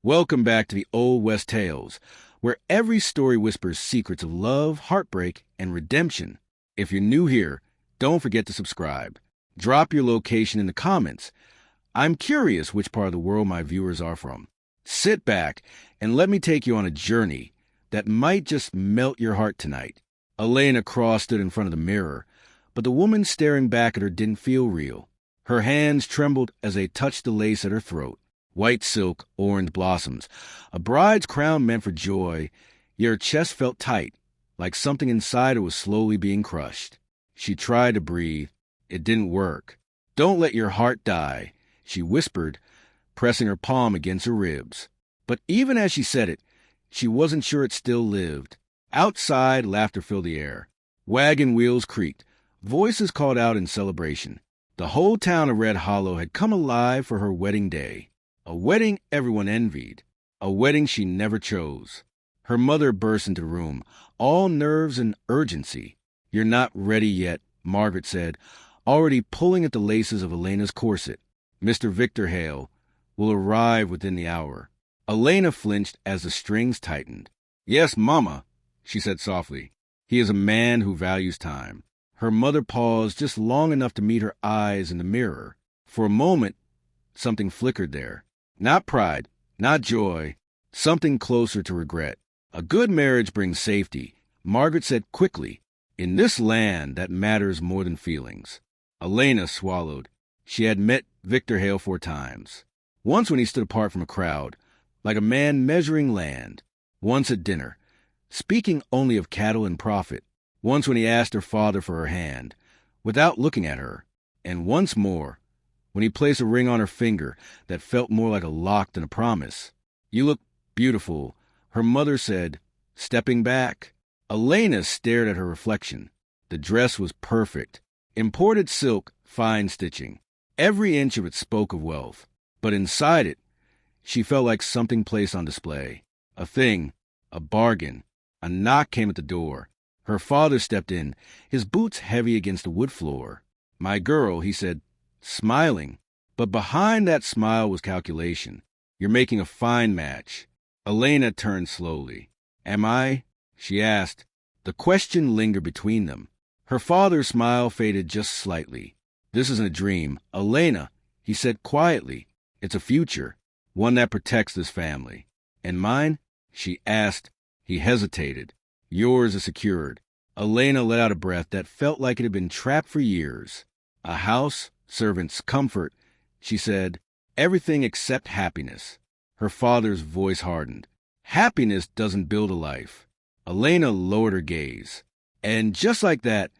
Welcome back to the Old West Tales, where every story whispers secrets of love, heartbreak, and redemption. If you're new here, don't forget to subscribe. Drop your location in the comments. I'm curious which part of the world my viewers are from. Sit back and let me take you on a journey that might just melt your heart tonight. Elena Cross stood in front of the mirror, but the woman staring back at her didn't feel real. Her hands trembled as they touched the lace at her throat. White silk, orange blossoms, a bride's crown meant for joy, yet her chest felt tight, like something inside her was slowly being crushed. She tried to breathe. It didn't work. "Don't let your heart die," she whispered, pressing her palm against her ribs. But even as she said it, she wasn't sure it still lived. Outside, laughter filled the air. Wagon wheels creaked. Voices called out in celebration. The whole town of Red Hollow had come alive for her wedding day. A wedding everyone envied. A wedding she never chose. Her mother burst into the room, all nerves and urgency. "You're not ready yet," Margaret said, already pulling at the laces of Elena's corset. "Mr. Victor Hale will arrive within the hour." Elena flinched as the strings tightened. "Yes, Mama," she said softly. "He is a man who values time." Her mother paused just long enough to meet her eyes in the mirror. For a moment, something flickered there. Not pride, not joy, something closer to regret. "A good marriage brings safety," Margaret said quickly. "In this land, that matters more than feelings." Elena swallowed. She had met Victor Hale 4 times. Once when he stood apart from a crowd, like a man measuring land. Once at dinner, speaking only of cattle and profit. Once when he asked her father for her hand, without looking at her. And once more, when he placed a ring on her finger that felt more like a lock than a promise. "You look beautiful," her mother said, stepping back. Elena stared at her reflection. The dress was perfect. Imported silk, fine stitching. Every inch of it spoke of wealth. But inside it, she felt like something placed on display. A thing, a bargain. A knock came at the door. Her father stepped in, his boots heavy against the wood floor. "My girl," he said, smiling, but behind that smile was calculation. "You're making a fine match." Elena turned slowly. "Am I?" she asked. The question lingered between them. Her father's smile faded just slightly. "This isn't a dream, Elena," he said quietly. "It's a future, one that protects this family." "And mine?" she asked. He hesitated. "Yours is secured." Elena let out a breath that felt like it had been trapped for years. "A house, servants, comfort," she said. "Everything except happiness." Her father's voice hardened. "Happiness doesn't build a life." Elena lowered her gaze. And just like that,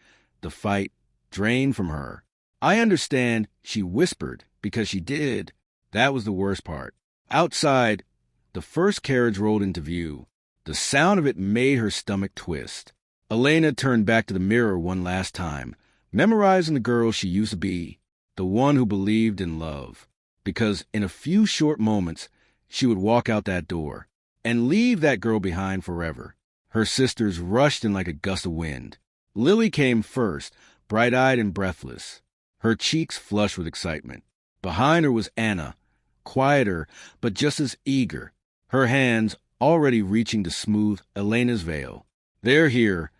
the fight drained from her. "I understand," she whispered, because she did. That was the worst part. Outside, the first carriage rolled into view. The sound of it made her stomach twist. Elena turned back to the mirror one last time, memorizing the girl she used to be, the one who believed in love. Because in a few short moments, she would walk out that door and leave that girl behind forever. Her sisters rushed in like a gust of wind. Lily came first, bright-eyed and breathless, her cheeks flushed with excitement. Behind her was Anna, quieter but just as eager, her hands already reaching to smooth Elena's veil. "They're here,"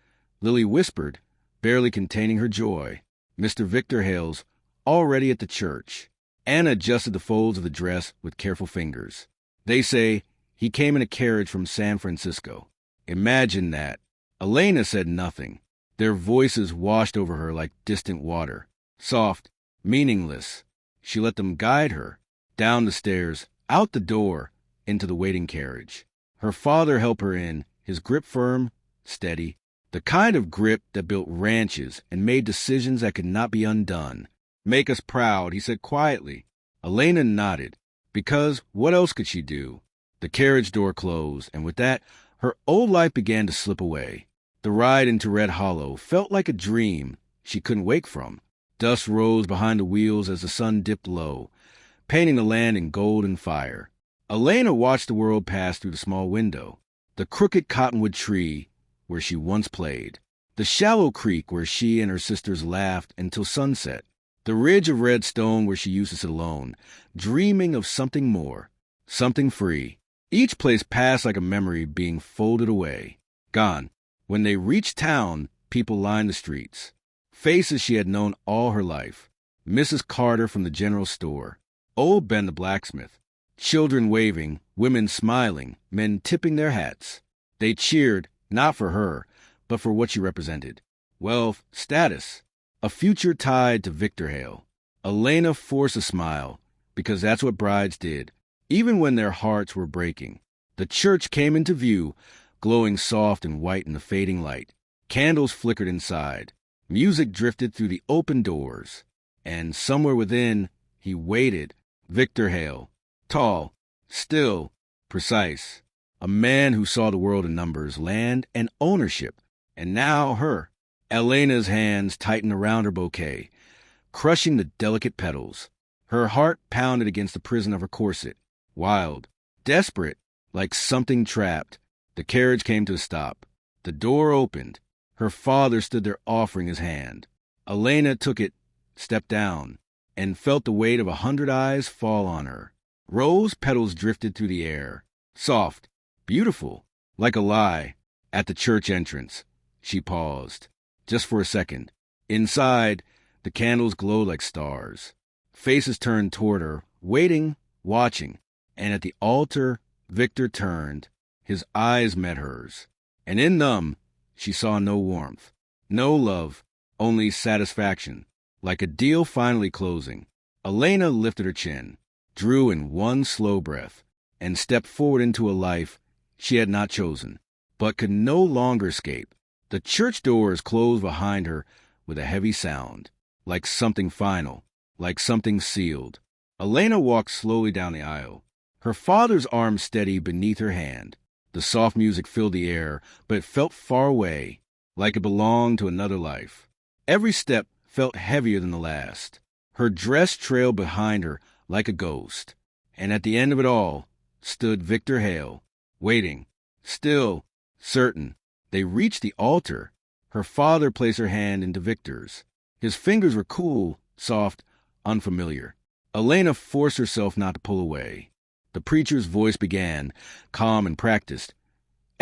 Lily whispered, barely containing her joy. "Mr. Victor Hale's already at the church." Anna adjusted the folds of the dress with careful fingers. "They say he came in a carriage from San Francisco." Imagine that. Elena said nothing. Their voices washed over her like distant water. Soft, meaningless. She let them guide her. Down the stairs, out the door, into the waiting carriage. Her father helped her in, his grip firm, steady. The kind of grip that built ranches and made decisions that could not be undone. "Make us proud," he said quietly. Elena nodded, because what else could she do? The carriage door closed, and with that, her old life began to slip away. The ride into Red Hollow felt like a dream she couldn't wake from. Dust rose behind the wheels as the sun dipped low, painting the land in gold and fire. Elena watched the world pass through the small window. The crooked cottonwood tree where she once played. The shallow creek where she and her sisters laughed until sunset. The ridge of red stone where she used to sit alone, dreaming of something more, something free. Each place passed like a memory being folded away. Gone. When they reached town, people lined the streets. Faces she had known all her life. Mrs. Carter from the general store. Old Ben the blacksmith. Children waving, women smiling, men tipping their hats. They cheered, not for her, but for what she represented. Wealth, status. A future tied to Victor Hale. Elena forced a smile, because that's what brides did, even when their hearts were breaking. The church came into view, glowing soft and white in the fading light. Candles flickered inside. Music drifted through the open doors. And somewhere within, he waited. Victor Hale. Tall, still, precise. A man who saw the world in numbers, land, and ownership. And now her. Elena's hands tightened around her bouquet, crushing the delicate petals. Her heart pounded against the prison of her corset. Wild, desperate, like something trapped. The carriage came to a stop. The door opened. Her father stood there offering his hand. Elena took it, stepped down, and felt the weight of 100 eyes fall on her. Rose petals drifted through the air, soft, beautiful, like a lie. At the church entrance, she paused, just for a second. Inside, the candles glowed like stars. Faces turned toward her, waiting, watching. And at the altar, Victor turned. His eyes met hers. And in them, she saw no warmth, no love, only satisfaction, like a deal finally closing. Elena lifted her chin, drew in one slow breath, and stepped forward into a life she had not chosen, but could no longer escape. The church doors closed behind her with a heavy sound, like something final, like something sealed. Elena walked slowly down the aisle, her father's arm steady beneath her hand. The soft music filled the air, but it felt far away, like it belonged to another life. Every step felt heavier than the last. Her dress trailed behind her like a ghost. And at the end of it all stood Victor Hale, waiting, still, certain. They reached the altar. Her father placed her hand into Victor's. His fingers were cool, soft, unfamiliar. Elena forced herself not to pull away. The preacher's voice began, calm and practiced,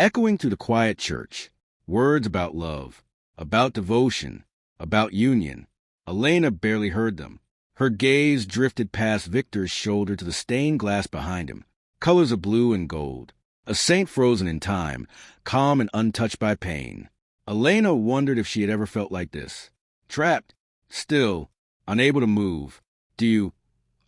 echoing through the quiet church. Words about love, about devotion, about union. Elena barely heard them. Her gaze drifted past Victor's shoulder to the stained glass behind him, colors of blue and gold. A saint frozen in time, calm and untouched by pain. Elena wondered if she had ever felt like this. Trapped, still, unable to move. Do you,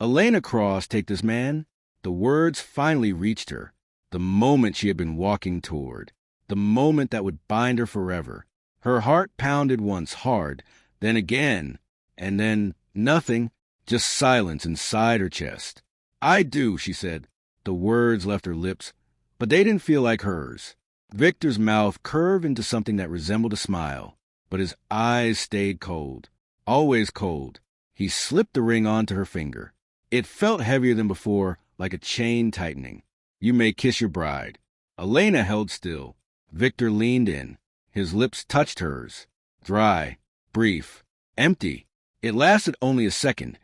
Elena Cross, take this man? The words finally reached her. The moment she had been walking toward. The moment that would bind her forever. Her heart pounded once hard, then again, and then nothing, just silence inside her chest. I do, she said. The words left her lips, but they didn't feel like hers. Victor's mouth curved into something that resembled a smile, but his eyes stayed cold, always cold. He slipped the ring onto her finger. It felt heavier than before, like a chain tightening. You may kiss your bride. Elena held still. Victor leaned in. His lips touched hers. Dry, brief, empty. It lasted only a second,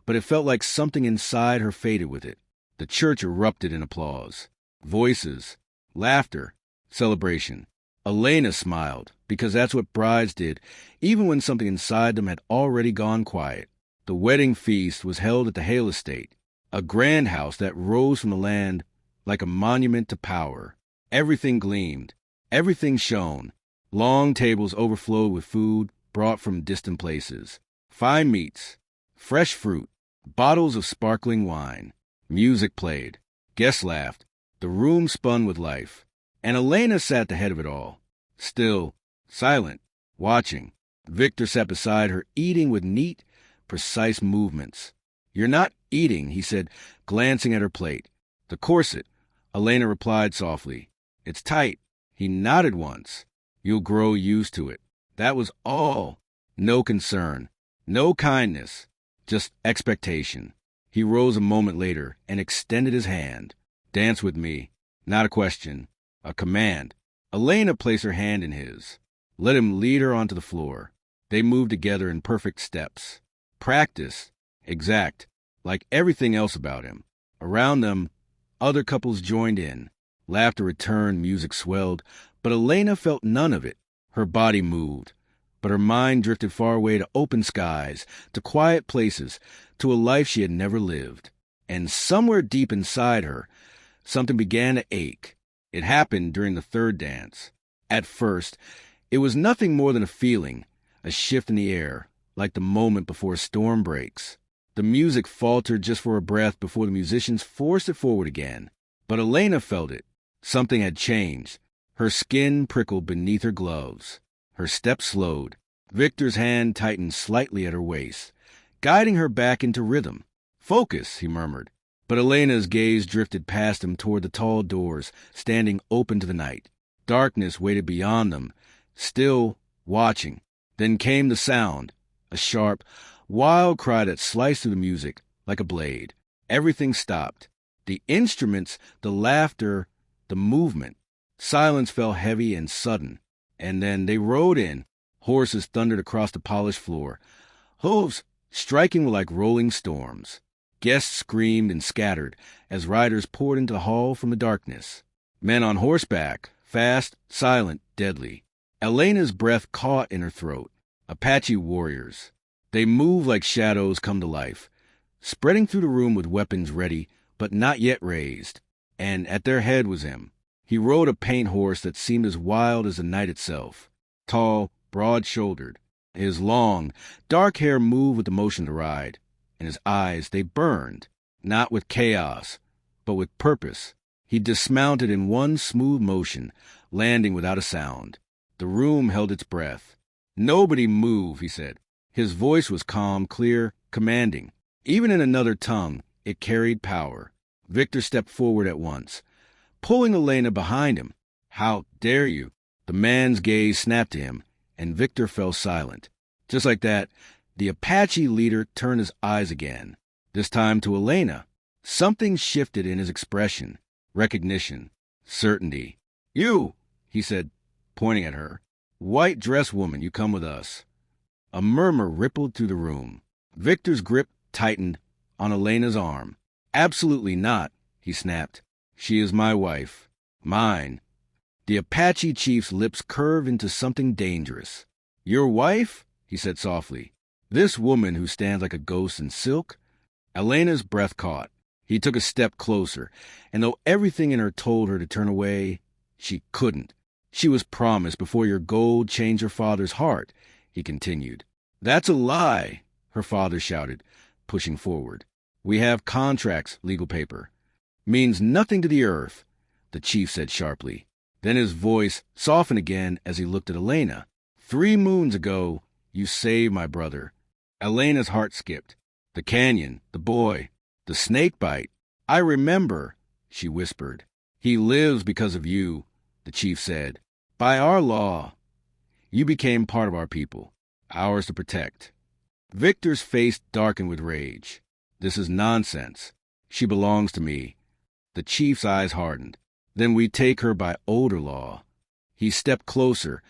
but it felt like something inside her faded with it. The church erupted in applause. Voices, laughter, celebration. Elena smiled, because that's what brides did, even when something inside them had already gone quiet. The wedding feast was held at the Hale estate, a grand house that rose from the land like a monument to power. Everything gleamed, everything shone. Long tables overflowed with food brought from distant places. Fine meats, fresh fruit, bottles of sparkling wine. Music played. Guests laughed. The room spun with life. And Elena sat at the head of it all, still, silent, watching. Victor sat beside her, eating with neat, precise movements. You're not eating, he said, glancing at her plate. The corset, Elena replied softly. It's tight. He nodded once. You'll grow used to it. That was all. No concern. No kindness. Just expectation. He rose a moment later and extended his hand. Dance with me. Not a question. A command. Elena placed her hand in his. Let him lead her onto the floor. They moved together in perfect steps. Practice. Exact. Like everything else about him. Around them, Other couples joined in. Laughter returned, music swelled, but Elena felt none of it. Her body moved, but her mind drifted far away to open skies, to quiet places, to a life she had never lived. And somewhere deep inside her, something began to ache. It happened during the third dance. At first, it was nothing more than a feeling, a shift in the air, like the moment before a storm breaks. The music faltered just for a breath before the musicians forced it forward again. But Elena felt it. Something had changed. Her skin prickled beneath her gloves. Her step slowed. Victor's hand tightened slightly at her waist, guiding her back into rhythm. "Focus," he murmured. But Elena's gaze drifted past him toward the tall doors, standing open to the night. Darkness waited beyond them, still watching. Then came the sound, a sharp, wild cry that sliced through the music like a blade. Everything stopped. The instruments, the laughter, the movement. Silence fell heavy and sudden. And then they rode in. Horses thundered across the polished floor. Hooves striking like rolling storms. Guests screamed and scattered as riders poured into the hall from the darkness. Men on horseback, fast, silent, deadly. Elena's breath caught in her throat. Apache warriors. They moved like shadows come to life, spreading through the room with weapons ready, but not yet raised. And at their head was him. He rode a paint horse that seemed as wild as the night itself. Tall, broad-shouldered. His long, dark hair moved with the motion of the ride. And his eyes, they burned, not with chaos, but with purpose. He dismounted in one smooth motion, landing without a sound. The room held its breath. "Nobody move," he said. His voice was calm, clear, commanding. Even in another tongue, it carried power. Victor stepped forward at once, pulling Elena behind him. "How dare you?" The man's gaze snapped to him, and Victor fell silent. Just like that, the Apache leader turned his eyes again, this time to Elena. Something shifted in his expression. Recognition. Certainty. "You," he said, pointing at her. "White dress woman, you come with us." A murmur rippled through the room. Victor's grip tightened on Elena's arm. "Absolutely not," he snapped. "She is my wife. Mine." The Apache chief's lips curved into something dangerous. "Your wife?" he said softly. "This woman who stands like a ghost in silk?" Elena's breath caught. He took a step closer, and though everything in her told her to turn away, she couldn't. "She was promised before your gold changed her father's heart," he continued. "That's a lie," her father shouted, pushing forward. "We have contracts, legal paper." "Means nothing to the earth," the chief said sharply. Then his voice softened again as he looked at Elena. 3 moons ago, you saved my brother." Elena's heart skipped. "The canyon, the boy, the snake bite. I remember," she whispered. "He lives because of you," the chief said. "By our law. You became part of our people, ours to protect." Victor's face darkened with rage. "This is nonsense. She belongs to me." The chief's eyes hardened. "Then we take her by older law." He stepped closer,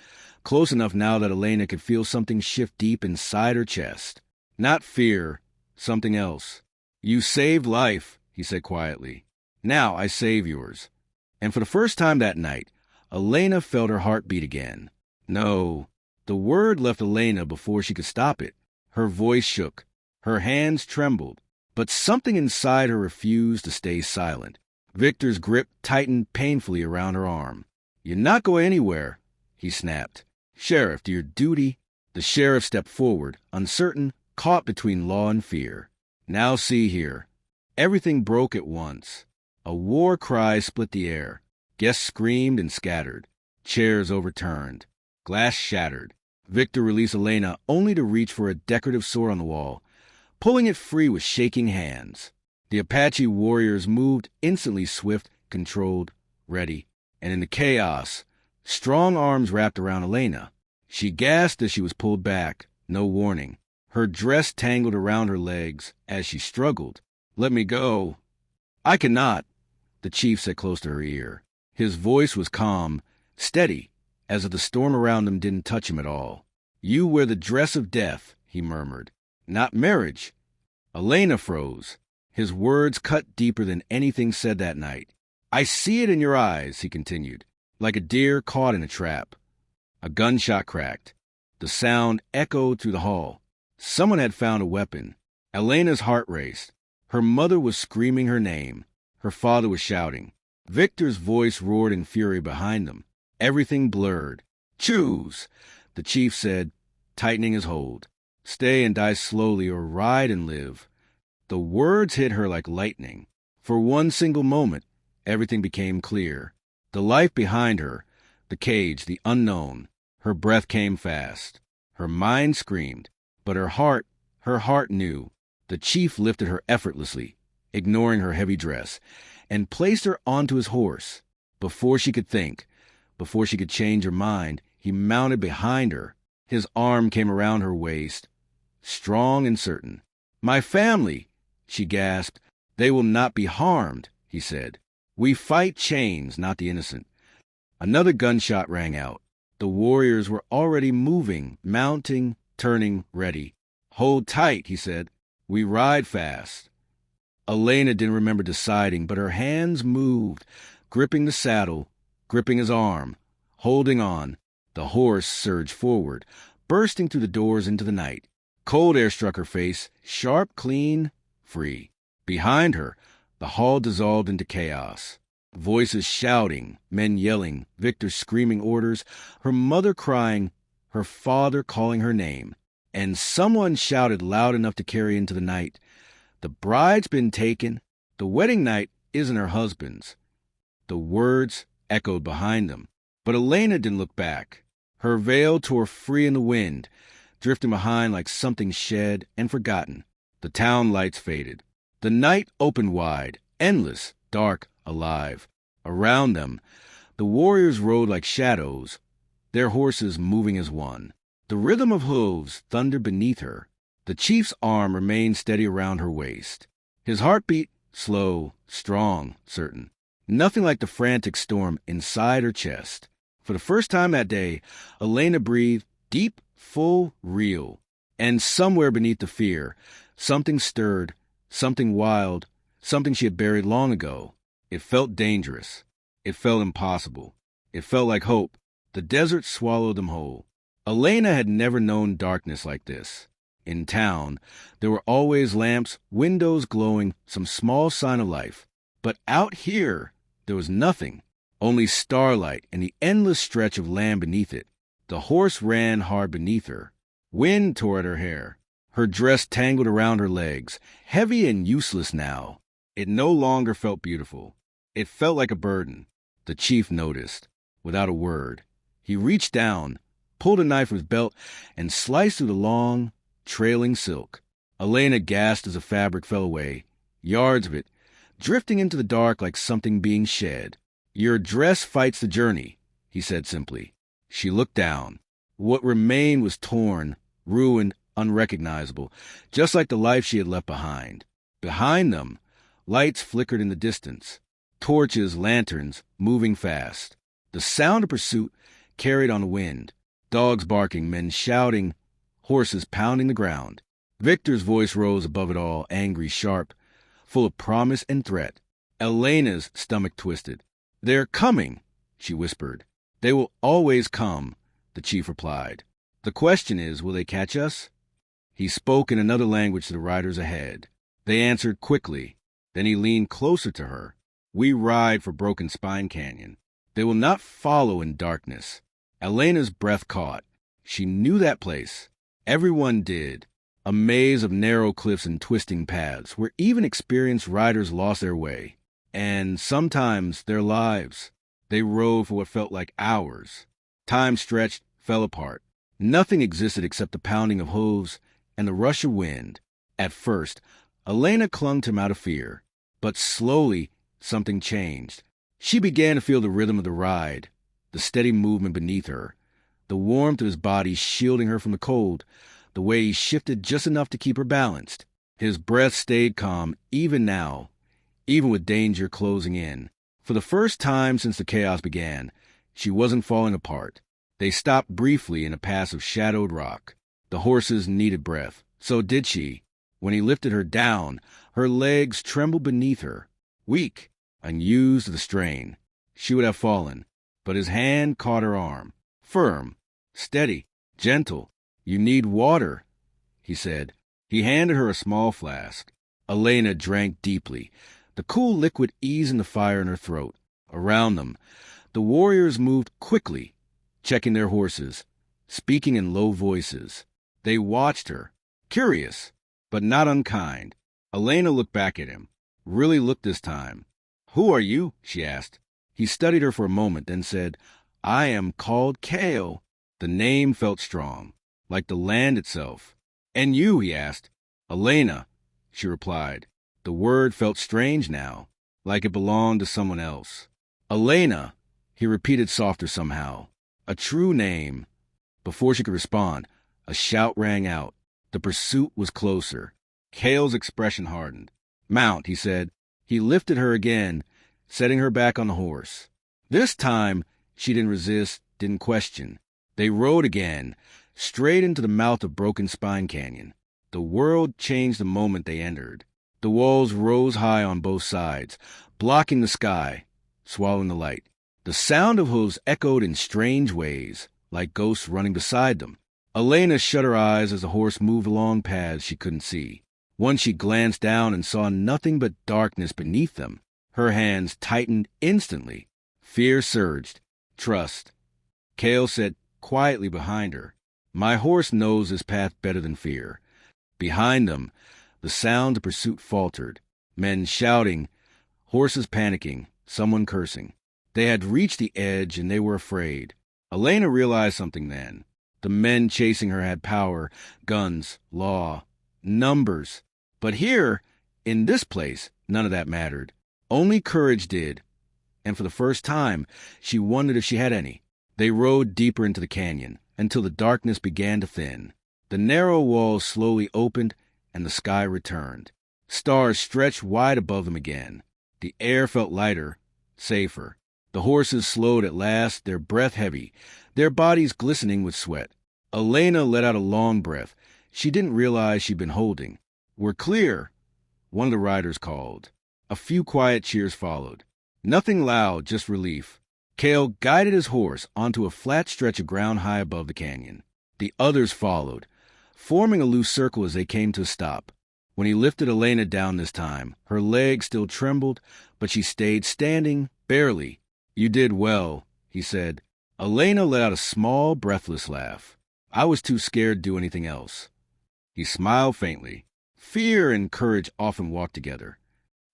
close enough now that Elena could feel something shift deep inside her chest. Not fear, something else. "You saved life," he said quietly. "Now I save yours." And for the first time that night, Elena felt her heart beat again. No, the word left Elena before she could stop it. Her voice shook. Her hands trembled. But something inside her refused to stay silent. Victor's grip tightened painfully around her arm. "You're not going anywhere," he snapped. "Sheriff, do your duty." The sheriff stepped forward, uncertain, caught between law and fear. "Now see here." Everything broke at once. A war cry split the air. Guests screamed and scattered. Chairs overturned. Glass shattered. Victor released Elena only to reach for a decorative sword on the wall, pulling it free with shaking hands. The Apache warriors moved instantly, swift, controlled, ready. And in the chaos, strong arms wrapped around Elena. She gasped as she was pulled back, no warning. Her dress tangled around her legs as she struggled. "Let me go." "I cannot," the chief said close to her ear. His voice was calm, steady, as if the storm around them didn't touch him at all. "You wear the dress of death," he murmured. "Not marriage." Elena froze. His words cut deeper than anything said that night. "I see it in your eyes," he continued, "like a deer caught in a trap." A gunshot cracked. The sound echoed through the hall. Someone had found a weapon. Elena's heart raced. Her mother was screaming her name. Her father was shouting. Victor's voice roared in fury behind them. Everything blurred. "Choose," the chief said, tightening his hold. "Stay and die slowly or ride and live." The words hit her like lightning. For one single moment, everything became clear. The life behind her, the cage, the unknown. Her breath came fast. Her mind screamed, but her heart knew. The chief lifted her effortlessly, ignoring her heavy dress, and placed her onto his horse. Before she could think, before she could change her mind, he mounted behind her. His arm came around her waist, strong and certain. "My family," she gasped. "They will not be harmed," he said. "We fight chains, not the innocent." Another gunshot rang out. The warriors were already moving, mounting, turning, ready. "Hold tight," he said. "We ride fast." Elena didn't remember deciding, but her hands moved, gripping the saddle, gripping his arm, holding on. The horse surged forward, bursting through the doors into the night. Cold air struck her face, sharp, clean, free. Behind her, the hall dissolved into chaos. Voices shouting, men yelling, Victor screaming orders, her mother crying, her father calling her name. And someone shouted loud enough to carry into the night, "The bride's been taken. The wedding night isn't her husband's." The words echoed behind them, but Elena didn't look back. Her veil tore free in the wind, drifting behind like something shed and forgotten. The town lights faded. The night opened wide, endless, dark, alive. Around them, the warriors rode like shadows, their horses moving as one. The rhythm of hooves thundered beneath her. The chief's arm remained steady around her waist. His heartbeat slow, strong, certain. Nothing like the frantic storm inside her chest. For the first time that day, Elena breathed deep, full, real. And somewhere beneath the fear, something stirred, something wild, something she had buried long ago. It felt dangerous. It felt impossible. It felt like hope. The desert swallowed them whole. Elena had never known darkness like this. In town, there were always lamps, windows glowing, some small sign of life. But out here, there was nothing. Only starlight and the endless stretch of land beneath it. The horse ran hard beneath her. Wind tore at her hair. Her dress tangled around her legs, heavy and useless now. It no longer felt beautiful. It felt like a burden. The chief noticed, without a word. He reached down, pulled a knife from his belt, and sliced through the long, trailing silk. Elena gasped as the fabric fell away, yards of it, drifting into the dark like something being shed. "Your dress fights the journey," he said simply. She looked down. What remained was torn, ruined, unrecognizable, just like the life she had left behind. Behind them, lights flickered in the distance. Torches, lanterns, moving fast. The sound of pursuit carried on the wind. Dogs barking, men shouting, horses pounding the ground. Victor's voice rose above it all, angry, sharp, full of promise and threat. Elena's stomach twisted. "They're coming," she whispered. "They will always come," the chief replied. "The question is, will they catch us?" He spoke in another language to the riders ahead. They answered quickly. Then he leaned closer to her. "We ride for Broken Spine Canyon. They will not follow in darkness." Elena's breath caught. She knew that place. Everyone did. A maze of narrow cliffs and twisting paths where even experienced riders lost their way. And sometimes their lives. They rode for what felt like hours. Time stretched, fell apart. Nothing existed except the pounding of hooves and the rush of wind. At first, Elena clung to him out of fear. But slowly, something changed. She began to feel the rhythm of the ride, the steady movement beneath her, the warmth of his body shielding her from the cold, the way he shifted just enough to keep her balanced. His breath stayed calm even now, even with danger closing in. For the first time since the chaos began, she wasn't falling apart. They stopped briefly in a pass of shadowed rock. The horses needed breath. So did she. When he lifted her down, her legs trembled beneath her. Weak, unused to the strain, she would have fallen, but his hand caught her arm. Firm, steady, gentle. "You need water," he said. He handed her a small flask. Elena drank deeply, the cool liquid easing the fire in her throat. Around them, the warriors moved quickly, checking their horses, speaking in low voices. They watched her, curious, but not unkind. Elena looked back at him, really looked this time. "Who are you?" she asked. He studied her for a moment, then said, "I am called Kale." The name felt strong, like the land itself. "And you?" he asked. "Elena," she replied. The word felt strange now, like it belonged to someone else. "Elena," he repeated softer somehow. A true name. Before she could respond, a shout rang out. The pursuit was closer. Kale's expression hardened. "Mount," he said. He lifted her again, setting her back on the horse. This time, she didn't resist, didn't question. They rode again, straight into the mouth of Broken Spine Canyon. The world changed the moment they entered. The walls rose high on both sides, blocking the sky, swallowing the light. The sound of hooves echoed in strange ways, like ghosts running beside them. Elena shut her eyes as the horse moved along paths she couldn't see. Once she glanced down and saw nothing but darkness beneath them. Her hands tightened instantly. Fear surged. Trust. Kale said quietly behind her, "My horse knows this path better than fear." Behind them, the sound of pursuit faltered. Men shouting, horses panicking, someone cursing. They had reached the edge and they were afraid. Elena realized something then. The men chasing her had power, guns, law, numbers. But here, in this place, none of that mattered. Only courage did. And for the first time, she wondered if she had any. They rode deeper into the canyon, until the darkness began to thin. The narrow walls slowly opened, and the sky returned. Stars stretched wide above them again. The air felt lighter, safer. The horses slowed at last, their breath heavy, their bodies glistening with sweat. Elena let out a long breath. She didn't realize she'd been holding. "We're clear," one of the riders called. A few quiet cheers followed. Nothing loud, just relief. Kale guided his horse onto a flat stretch of ground high above the canyon. The others followed, forming a loose circle as they came to a stop. When he lifted Elena down this time, her legs still trembled, but she stayed standing, barely. "You did well," he said. Elena let out a small, breathless laugh. "I was too scared to do anything else." He smiled faintly. Fear and courage often walk together.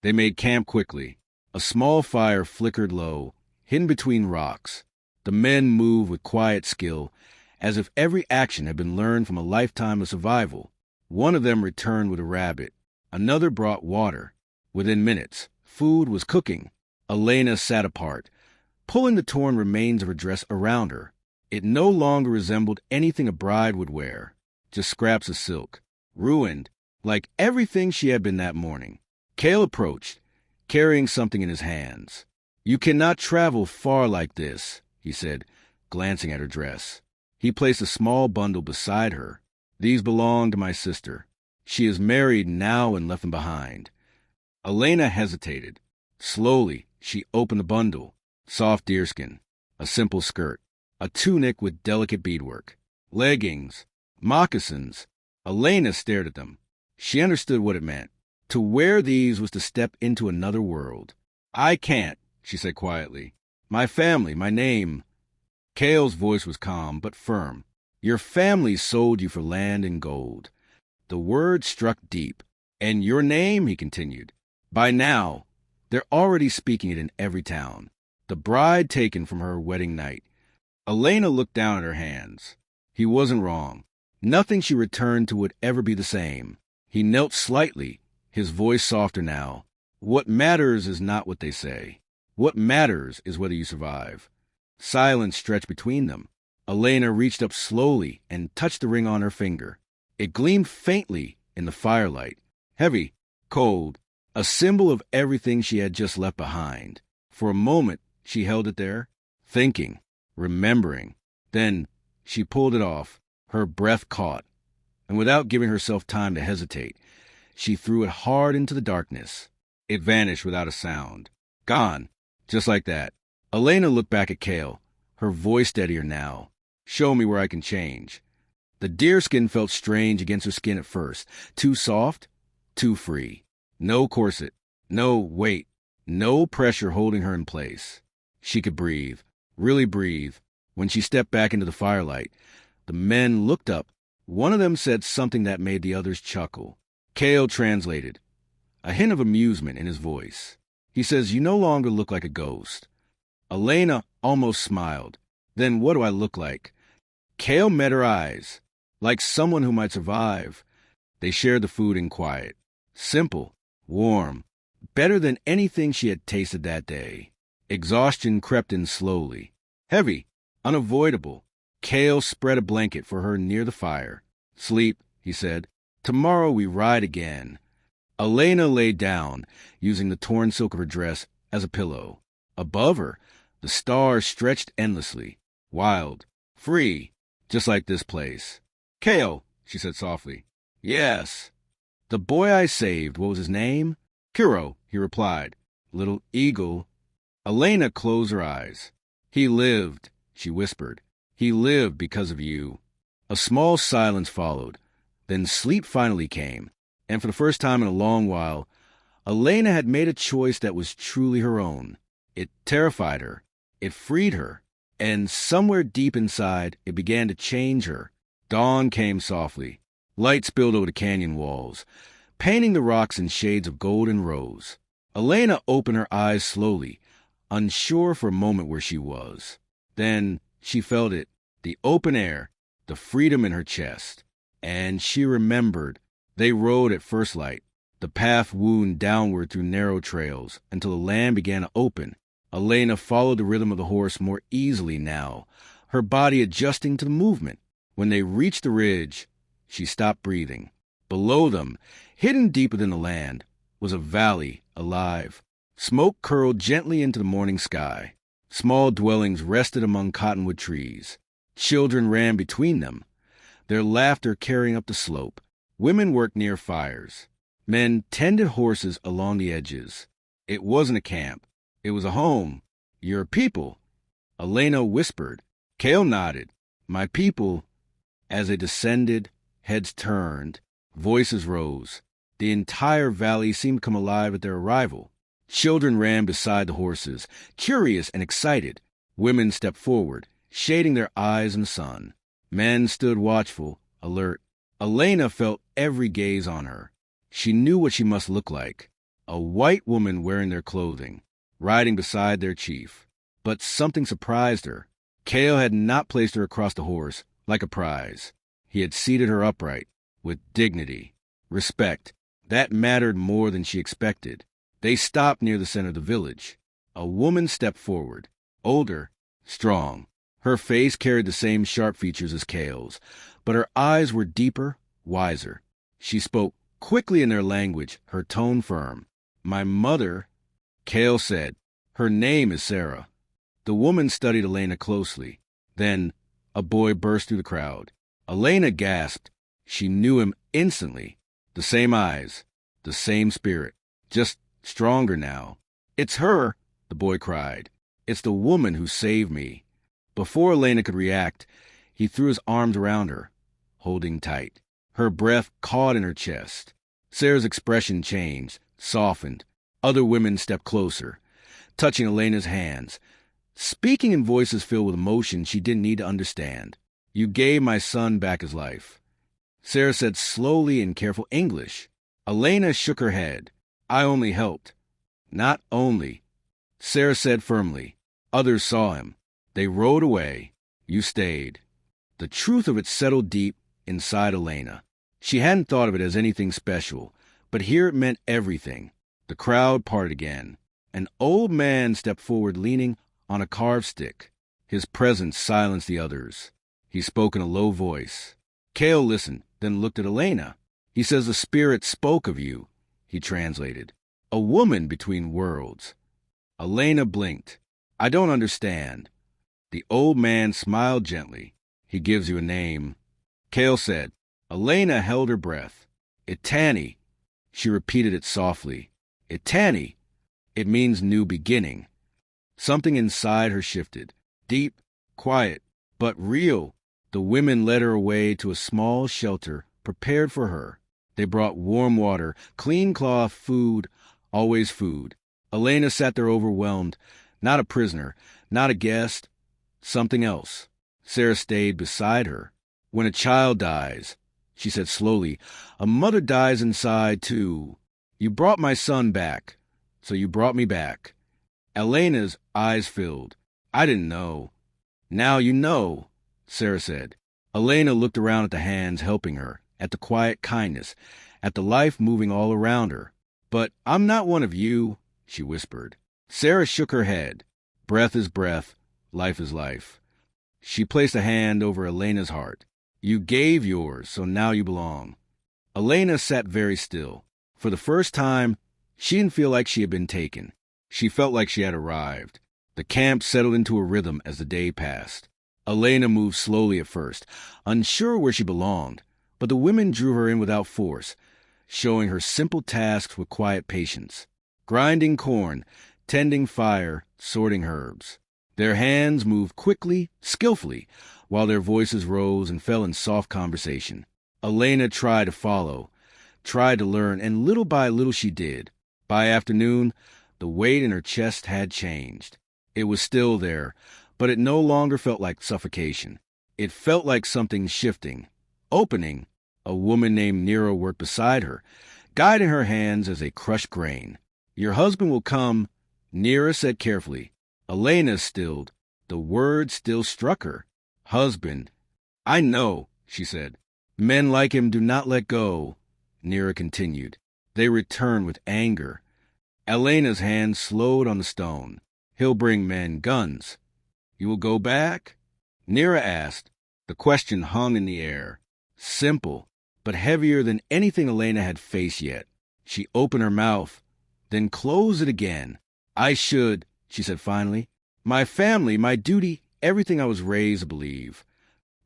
They made camp quickly. A small fire flickered low, hidden between rocks. The men moved with quiet skill, as if every action had been learned from a lifetime of survival. One of them returned with a rabbit. Another brought water. Within minutes, food was cooking. Elena sat apart, pulling the torn remains of her dress around her. It no longer resembled anything a bride would wear, just scraps of silk, ruined, like everything she had been that morning. Kale approached, carrying something in his hands. "You cannot travel far like this," he said, glancing at her dress. He placed a small bundle beside her. "These belong to my sister. She is married now and left them behind." Elena hesitated. Slowly, she opened the bundle. Soft deerskin, a simple skirt, a tunic with delicate beadwork, leggings, moccasins. Elena stared at them. She understood what it meant. To wear these was to step into another world. "I can't," she said quietly. "My family, my name." Kale's voice was calm but firm. "Your family sold you for land and gold." The word struck deep. "And your name," he continued. "By now, they're already speaking it in every town. The bride taken from her wedding night." Elena looked down at her hands. He wasn't wrong. Nothing she returned to would ever be the same. He knelt slightly, his voice softer now. "What matters is not what they say. What matters is whether you survive." Silence stretched between them. Elena reached up slowly and touched the ring on her finger. It gleamed faintly in the firelight, heavy, cold, a symbol of everything she had just left behind. For a moment, she held it there, thinking, remembering. Then she pulled it off, her breath caught, and without giving herself time to hesitate, She threw it hard into the darkness. It vanished without a sound. Gone. Just like that. Elena looked back at Cale, her voice steadier now. Show me where I can change. The deerskin felt strange against her skin at first. Too soft, too free. No corset. No weight. No pressure holding her in place. She could breathe. Really breathe. When she stepped back into the firelight, the men looked up. One of them said something that made the others chuckle. Cale translated, a hint of amusement in his voice. He says, "You no longer look like a ghost." Elena almost smiled. "Then what do I look like?" Cale met her eyes, like someone who might survive. They shared the food in quiet. Simple, warm, better than anything she had tasted that day. Exhaustion crept in slowly. Heavy, unavoidable. Cale spread a blanket for her near the fire. "Sleep," he said. "Tomorrow we ride again." Elena lay down, using the torn silk of her dress as a pillow. Above her, the stars stretched endlessly, wild, free, just like this place. "Cale," she said softly. "Yes." "The boy I saved, what was his name?" "Kuro," he replied. "Little eagle." Elena closed her eyes. "He lived," she whispered. "He lived because of you." A small silence followed. Then sleep finally came, and for the first time in a long while, Elena had made a choice that was truly her own. It terrified her. It freed her. And somewhere deep inside, it began to change her. Dawn came softly. Light spilled over the canyon walls, painting the rocks in shades of gold and rose. Elena opened her eyes slowly, unsure for a moment where she was. Then she felt it, the open air, the freedom in her chest. And she remembered. They rode at first light. The path wound downward through narrow trails until the land began to open. Elena followed the rhythm of the horse more easily now, her body adjusting to the movement. When they reached the ridge, she stopped breathing. Below them, hidden deep within the land, was a valley alive. Smoke curled gently into the morning sky. Small dwellings rested among cottonwood trees. Children ran between them, their laughter carrying up the slope. Women worked near fires. Men tended horses along the edges. It wasn't a camp. It was a home. "Your people," Elena whispered. Cale nodded. "My people." As they descended, heads turned, voices rose. The entire valley seemed to come alive at their arrival. Children ran beside the horses, curious and excited. Women stepped forward, shading their eyes in the sun. Men stood watchful, alert. Elena felt every gaze on her. She knew what she must look like. A white woman wearing their clothing, riding beside their chief. But something surprised her. Cale had not placed her across the horse, like a prize. He had seated her upright, with dignity, respect. That mattered more than she expected. They stopped near the center of the village. A woman stepped forward, older, strong. Her face carried the same sharp features as Cale's, but her eyes were deeper, wiser. She spoke quickly in their language, her tone firm. "My mother," Cale said. "Her name is Sarah." The woman studied Elena closely. Then a boy burst through the crowd. Elena gasped. She knew him instantly. The same eyes, the same spirit, just stronger now. "It's her," the boy cried. "It's the woman who saved me." Before Elena could react, he threw his arms around her, holding tight. Her breath caught in her chest. Sarah's expression changed, softened. Other women stepped closer, touching Elena's hands, speaking in voices filled with emotion she didn't need to understand. "You gave my son back his life," Sarah said slowly in careful English. Elena shook her head. "I only helped." "Not only," Sarah said firmly. "Others saw him. They rode away. You stayed." The truth of it settled deep inside Elena. She hadn't thought of it as anything special, but here it meant everything. The crowd parted again. An old man stepped forward leaning on a carved stick. His presence silenced the others. He spoke in a low voice. Cale listened, then looked at Elena. "He says the spirit spoke of you," he translated. "A woman between worlds." Elena blinked. "I don't understand." The old man smiled gently. "He gives you a name." Cale said. Elena held her breath. "Itani." She repeated it softly. Itani. It means new beginning. Something inside her shifted. Deep, quiet, but real. The women led her away to a small shelter prepared for her. They brought warm water, clean cloth, food, always food. Elena sat there overwhelmed, not a prisoner, not a guest, something else. Sarah stayed beside her. When a child dies, she said slowly, a mother dies inside too. You brought my son back, so you brought me back. Elena's eyes filled. I didn't know. Now you know, Sarah said. Elena looked around at the hands helping her, at the quiet kindness, at the life moving all around her. But I'm not one of you, she whispered. Sarah shook her head. Breath is breath, life is life. She placed a hand over Elena's heart. You gave yours, so now you belong. Elena sat very still. For the first time, she didn't feel like she had been taken. She felt like she had arrived. The camp settled into a rhythm as the day passed. Elena moved slowly at first, unsure where she belonged, but the women drew her in without force, showing her simple tasks with quiet patience. Grinding corn, tending fire, sorting herbs. Their hands moved quickly, skillfully, while their voices rose and fell in soft conversation. Elena tried to follow, tried to learn, and little by little she did. By afternoon, the weight in her chest had changed. It was still there, but it no longer felt like suffocation. It felt like something shifting, opening. A woman named Nero worked beside her, guiding her hands as they crushed grain. Your husband will come, Nero said carefully. Elena stilled. The word still struck her. Husband. I know, she said. Men like him do not let go, Nero continued. They return with anger. Elena's hand slowed on the stone. He'll bring men guns. You will go back? Nero asked. The question hung in the air. Simple, but heavier than anything Elena had faced yet. She opened her mouth, then closed it again. I should, she said finally. My family, my duty, everything I was raised to believe.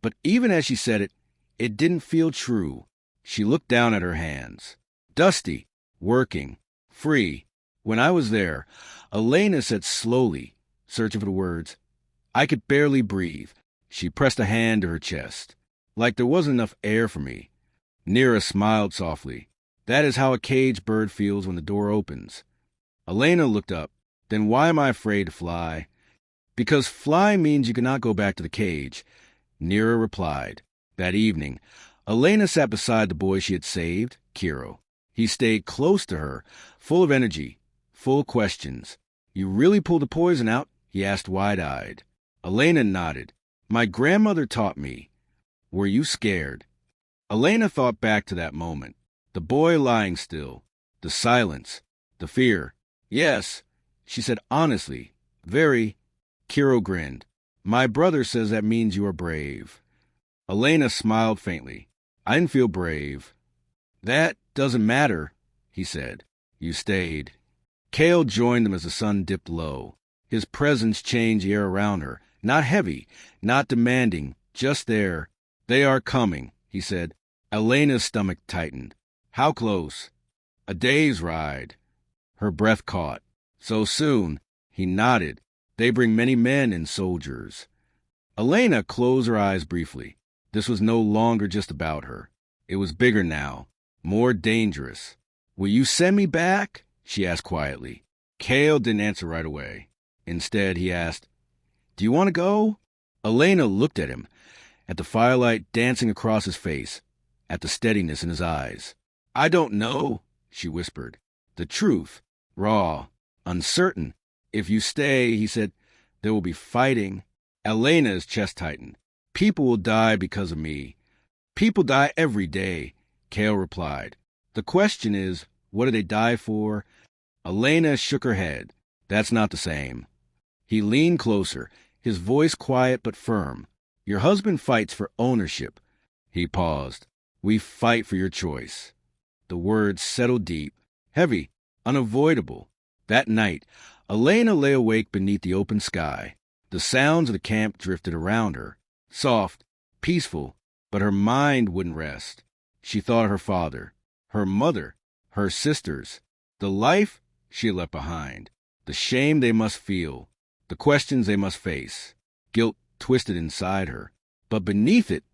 But even as she said it, it didn't feel true. She looked down at her hands. Dusty, working, free. When I was there, Elena said slowly, searching for the words, I could barely breathe. She pressed a hand to her chest, like there wasn't enough air for me. Nira smiled softly. That is how a caged bird feels when the door opens. Elena looked up. Then why am I afraid to fly? Because flying means you cannot go back to the cage, Nira replied. That evening, Elena sat beside the boy she had saved, Kiro. He stayed close to her, full of energy, full of questions. You really pulled the poison out? He asked wide-eyed. Elena nodded. My grandmother taught me. Were you scared? Elena thought back to that moment. The boy lying still, the silence, the fear. Yes, she said honestly, very. Kiro grinned. My brother says that means you are brave. Elena smiled faintly. I didn't feel brave. That doesn't matter, he said. You stayed. Kale joined them as the sun dipped low. His presence changed the air around her. Not heavy, not demanding, just there. They are coming, he said. Elena's stomach tightened. How close? A day's ride. Her breath caught. So soon? He nodded. They bring many men and soldiers. Elena closed her eyes briefly. This was no longer just about her. It was bigger now, more dangerous. Will you send me back? She asked quietly. Kale didn't answer right away. Instead, he asked, Do you want to go? Elena looked at him, at the firelight dancing across his face, at the steadiness in his eyes. I don't know, she whispered. The truth, raw, uncertain. If you stay, he said, there will be fighting. Elena's chest tightened. People will die because of me. People die every day, Kale replied. The question is, what do they die for? Elena shook her head. That's not the same. He leaned closer, his voice quiet but firm. Your husband fights for ownership. He paused. We fight for your choice. The words settled deep, heavy, unavoidable. That night, Elena lay awake beneath the open sky. The sounds of the camp drifted around her, soft, peaceful, but her mind wouldn't rest. She thought of her father, her mother, her sisters, the life she had left behind, the shame they must feel, the questions they must face. Guilt twisted inside her, but beneath it,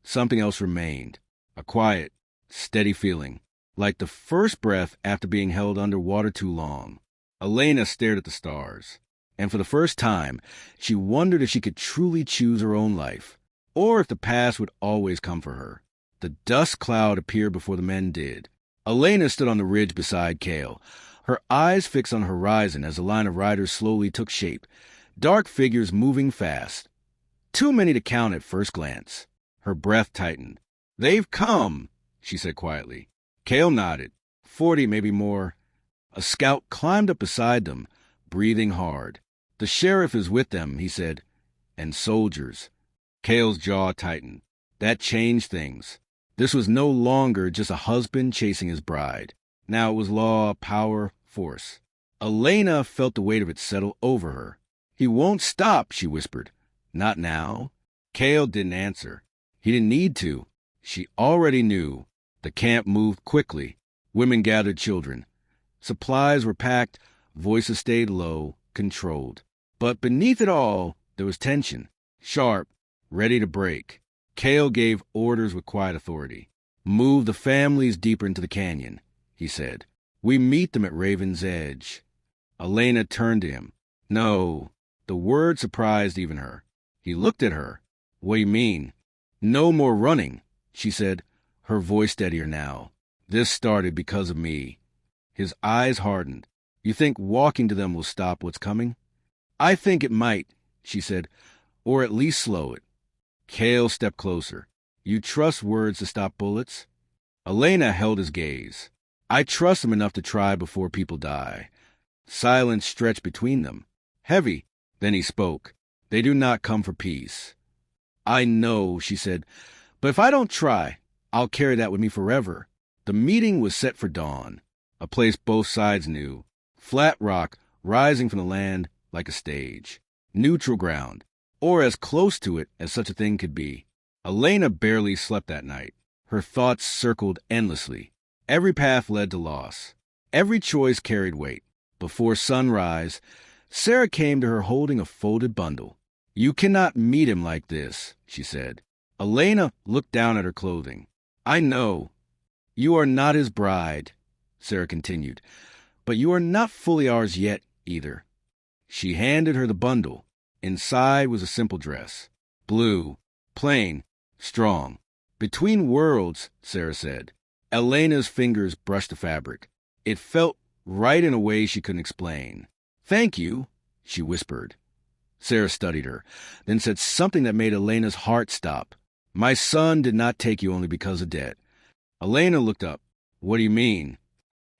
something else remained, a quiet, steady feeling, like the first breath after being held under water too long. Elena stared at the stars, and for the first time, she wondered if she could truly choose her own life, or if the past would always come for her. The dust cloud appeared before the men did. Elena stood on the ridge beside Cale, her eyes fixed on the horizon as the line of riders slowly took shape, dark figures moving fast. Too many to count at first glance. Her breath tightened. "They've come," she said quietly. Cale nodded. 40, maybe more. A scout climbed up beside them, breathing hard. "The sheriff is with them," he said. "And soldiers." Cale's jaw tightened. That changed things. This was no longer just a husband chasing his bride. Now it was law, power, force. Elena felt the weight of it settle over her. "He won't stop," she whispered. "Not now." Cale didn't answer. He didn't need to. She already knew. The camp moved quickly. Women gathered children. Supplies were packed. Voices stayed low, controlled. But beneath it all, there was tension. Sharp, ready to break. Cale gave orders with quiet authority. "Move the families deeper into the canyon," he said. "We meet them at Raven's Edge." Elena turned to him. "No." The word surprised even her. He looked at her. "What do you mean?" "No more running," she said, her voice steadier now. "This started because of me." His eyes hardened. "You think walking to them will stop what's coming?" "I think it might," she said, "or at least slow it." Cale stepped closer. "You trust words to stop bullets?" Elena held his gaze. "I trust them enough to try before people die." Silence stretched between them. Heavy. Then he spoke. "They do not come for peace." "I know," she said, "but if I don't try, I'll carry that with me forever." The meeting was set for dawn, a place both sides knew. Flat rock rising from the land like a stage. Neutral ground, or as close to it as such a thing could be. Elena barely slept that night. Her thoughts circled endlessly. Every path led to loss. Every choice carried weight. Before sunrise, Sarah came to her holding a folded bundle. "You cannot meet him like this," she said. Elena looked down at her clothing. "I know. You are not his bride," Sarah continued, "but you are not fully ours yet, either." She handed her the bundle. Inside was a simple dress. Blue, plain, strong. "Between worlds," Sarah said. Elena's fingers brushed the fabric. It felt right in a way she couldn't explain. "Thank you," she whispered. Sarah studied her, then said something that made Elena's heart stop. "My son did not take you only because of debt." Elena looked up. "What do you mean?"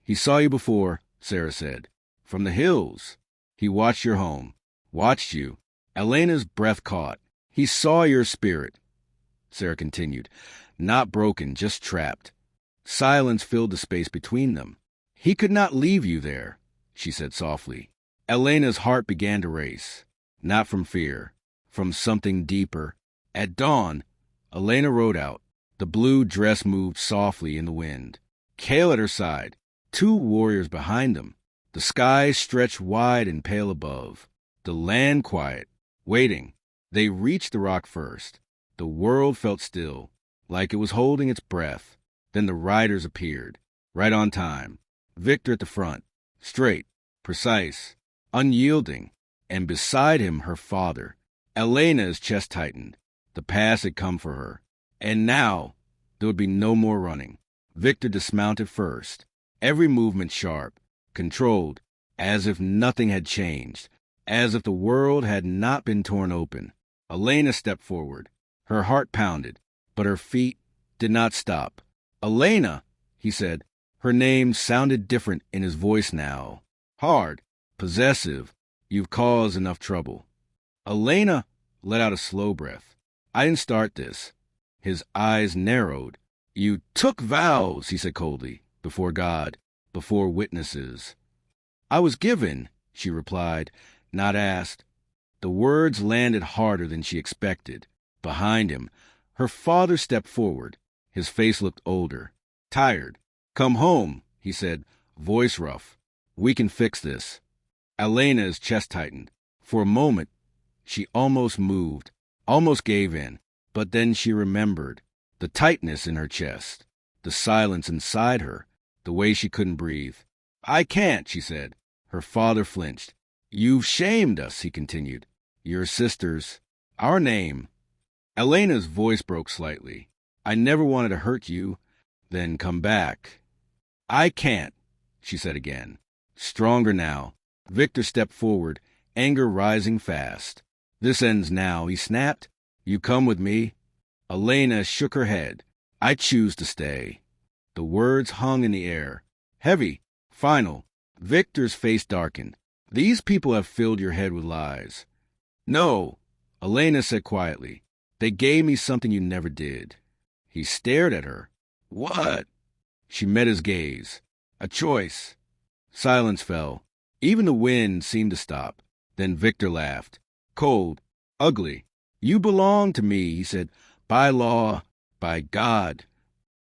"He saw you before," Sarah said. "From the hills. He watched your home. Watched you." Elena's breath caught. "He saw your spirit," Sarah continued. "Not broken, just trapped." Silence filled the space between them. "He could not leave you there," she said softly. Elena's heart began to race. Not from fear, from something deeper. At dawn, Elena rode out. The blue dress moved softly in the wind. Cale at her side, 2 warriors behind them. The sky stretched wide and pale above. The land quiet, waiting. They reached the rock first. The world felt still, like it was holding its breath. Then the riders appeared, right on time. Victor at the front, straight, precise, unyielding. And beside him, her father. Elena's chest tightened. The past had come for her. And now, there would be no more running. Victor dismounted first. Every movement sharp, controlled, as if nothing had changed, as if the world had not been torn open. Elena stepped forward. Her heart pounded, but her feet did not stop. "Elena," he said. Her name sounded different in his voice now. Hard, possessive. "You've caused enough trouble." Elena let out a slow breath. "I didn't start this." His eyes narrowed. "You took vows," he said coldly, "before God, before witnesses." "I was given," she replied, not asked. The words landed harder than she expected. Behind him, her father stepped forward. His face looked older, tired. "Come home," he said, voice rough. We can fix this. Elena's chest tightened. For a moment, she almost moved, almost gave in, but then she remembered the tightness in her chest, the silence inside her, the way she couldn't breathe. I can't, she said. Her father flinched. You've shamed us, he continued. Your sisters, our name. Elena's voice broke slightly. I never wanted to hurt you, then come back. I can't, she said again. Stronger now. Victor stepped forward, anger rising fast. This ends now, he snapped. You come with me. Elena shook her head. I choose to stay. The words hung in the air. Heavy, final. Victor's face darkened. These people have filled your head with lies. No, Elena said quietly. They gave me something you never did. He stared at her. What? She met his gaze. A choice. Silence fell. Even the wind seemed to stop. Then Victor laughed. Cold, ugly. You belong to me, he said. By law, by God.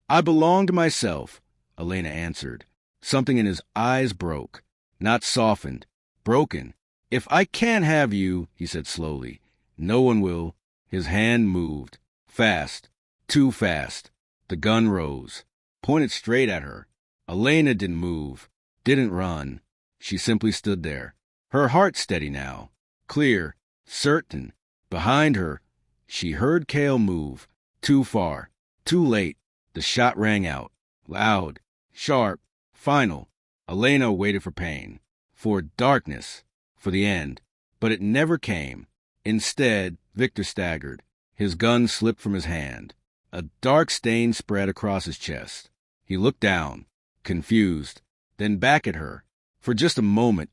I belong to myself, Elena answered. Something in his eyes broke, not softened, broken. If I can't have you, he said slowly, no one will. His hand moved. Fast. Too fast. The gun rose. Pointed straight at her. Elena didn't move. Didn't run. She simply stood there. Her heart steady now. Clear. Certain. Behind her, she heard Cale move. Too far. Too late. The shot rang out. Loud. Sharp. Final. Elena waited for pain. For darkness. For the end. But it never came. Instead, Victor staggered. His gun slipped from his hand. A dark stain spread across his chest. He looked down, confused, then back at her. For just a moment,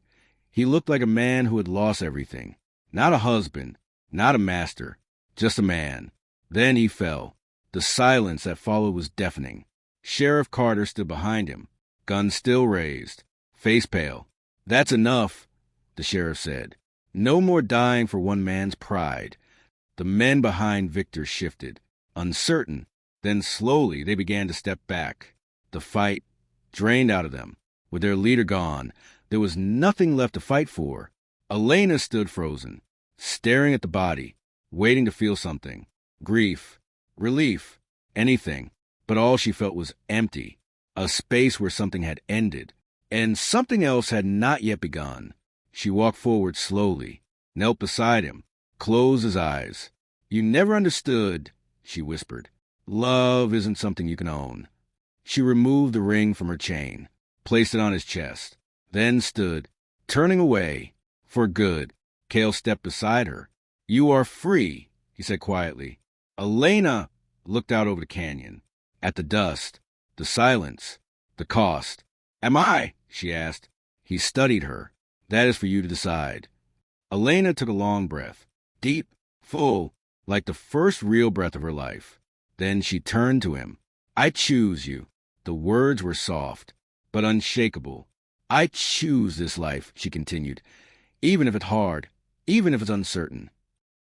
he looked like a man who had lost everything. Not a husband, not a master, just a man. Then he fell. The silence that followed was deafening. Sheriff Carter stood behind him, gun still raised, face pale. That's enough, the sheriff said. No more dying for one man's pride. The men behind Victor shifted, uncertain. Then slowly they began to step back. The fight drained out of them. With their leader gone, there was nothing left to fight for. Elena stood frozen, staring at the body, waiting to feel something. Grief, relief, anything. But all she felt was empty, a space where something had ended, and something else had not yet begun. She walked forward slowly, knelt beside him, closed his eyes. You never understood, she whispered. Love isn't something you can own. She removed the ring from her chain, placed it on his chest, then stood, turning away. For good. Cale stepped beside her. You are free, he said quietly. Elena looked out over the canyon, at the dust, the silence, the cost. Am I? She asked. He studied her. That is for you to decide. Elena took a long breath, deep, full, like the first real breath of her life. Then she turned to him. I choose you. The words were soft, but unshakable. I choose this life, she continued, even if it's hard, even if it's uncertain.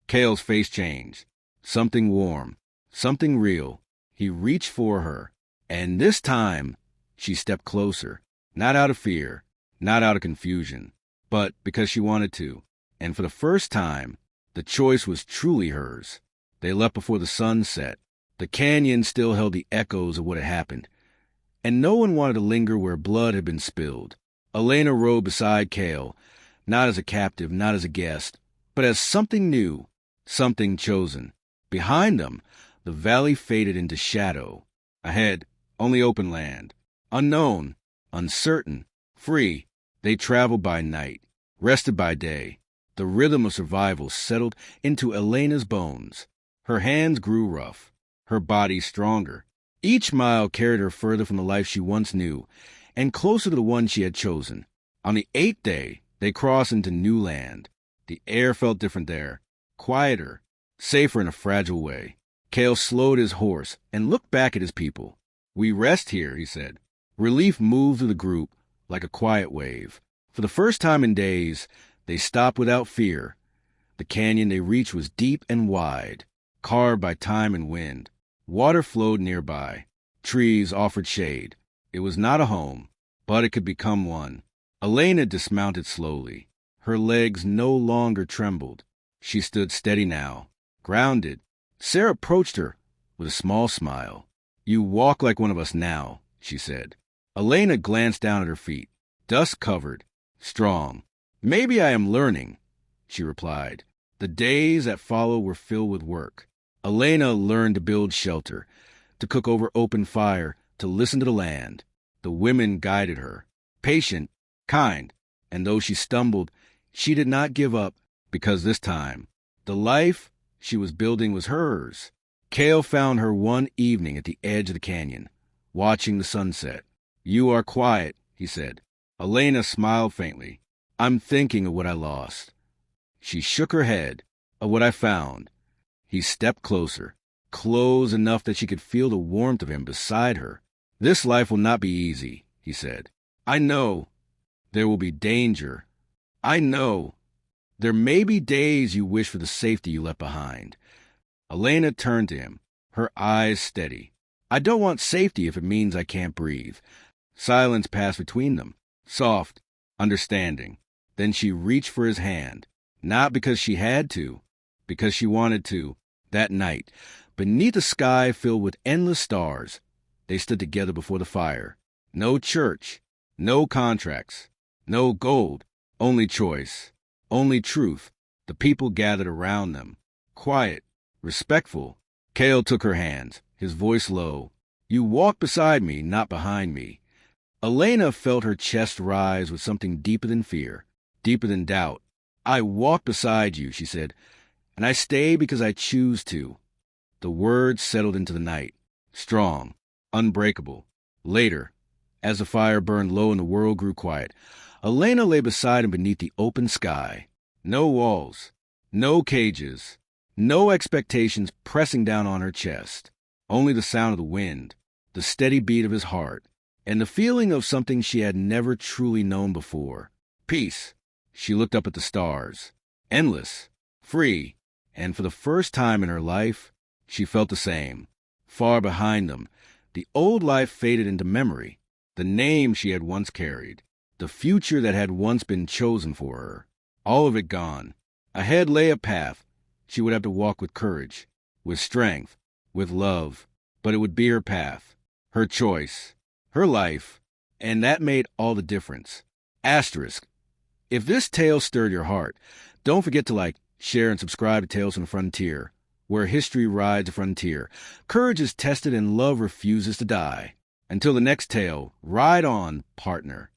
Cale's face changed. Something warm, something real. He reached for her, and this time she stepped closer, not out of fear, not out of confusion, but because she wanted to. And for the first time, the choice was truly hers. They left before the sun set. The canyon still held the echoes of what had happened, and no one wanted to linger where blood had been spilled. Elena rode beside Cale, not as a captive, not as a guest, but as something new, something chosen. Behind them, the valley faded into shadow. Ahead, only open land. Unknown, uncertain, free. They traveled by night, rested by day. The rhythm of survival settled into Elena's bones. Her hands grew rough, her body stronger. Each mile carried her further from the life she once knew, and closer to the one she had chosen. On the 8th day, they crossed into new land. The air felt different there, quieter, safer in a fragile way. Cale slowed his horse and looked back at his people. We rest here, he said. Relief moved through the group like a quiet wave. For the first time in days, they stopped without fear. The canyon they reached was deep and wide, carved by time and wind. Water flowed nearby. Trees offered shade. It was not a home, but it could become one. Elena dismounted slowly. Her legs no longer trembled. She stood steady now, grounded. Sarah approached her with a small smile. "You walk like one of us now," she said. Elena glanced down at her feet, dust-covered, strong. "Maybe I am learning," she replied. The days that followed were filled with work. Elena learned to build shelter, to cook over open fire, to listen to the land. The women guided her, patient, kind, and though she stumbled, she did not give up, because this time, the life she was building was hers. Cale found her one evening at the edge of the canyon, watching the sunset. "You are quiet," he said. Elena smiled faintly. "I'm thinking of what I lost." She shook her head. "Of what I found." He stepped closer, close enough that she could feel the warmth of him beside her. "This life will not be easy," he said. "I know. There will be danger. I know. There may be days you wish for the safety you left behind." Elena turned to him, her eyes steady. "I don't want safety if it means I can't breathe." Silence passed between them, soft, understanding. Then she reached for his hand, not because she had to, because she wanted to. That night, beneath a sky filled with endless stars, they stood together before the fire. No church, no contracts, no gold, only choice, only truth. The people gathered around them, quiet, respectful. Cale took her hands, his voice low. "You walk beside me, not behind me." Elena felt her chest rise with something deeper than fear, deeper than doubt. "I walk beside you," she said, "and I stay because I choose to." The words settled into the night, strong, unbreakable. Later, as the fire burned low and the world grew quiet, Elena lay beside him beneath the open sky. No walls, no cages, no expectations pressing down on her chest. Only the sound of the wind, the steady beat of his heart, and the feeling of something she had never truly known before. Peace. She looked up at the stars. Endless, free, and for the first time in her life, she felt the same. Far behind them, the old life faded into memory, the name she had once carried, the future that had once been chosen for her. All of it gone. Ahead lay a path she would have to walk with courage, with strength, with love, but it would be her path, her choice, her life, and that made all the difference. Asterisk. If this tale stirred your heart, don't forget to like, share, and subscribe to Tales from the Frontier, where history rides the frontier. Courage is tested and love refuses to die. Until the next tale, ride on, partner.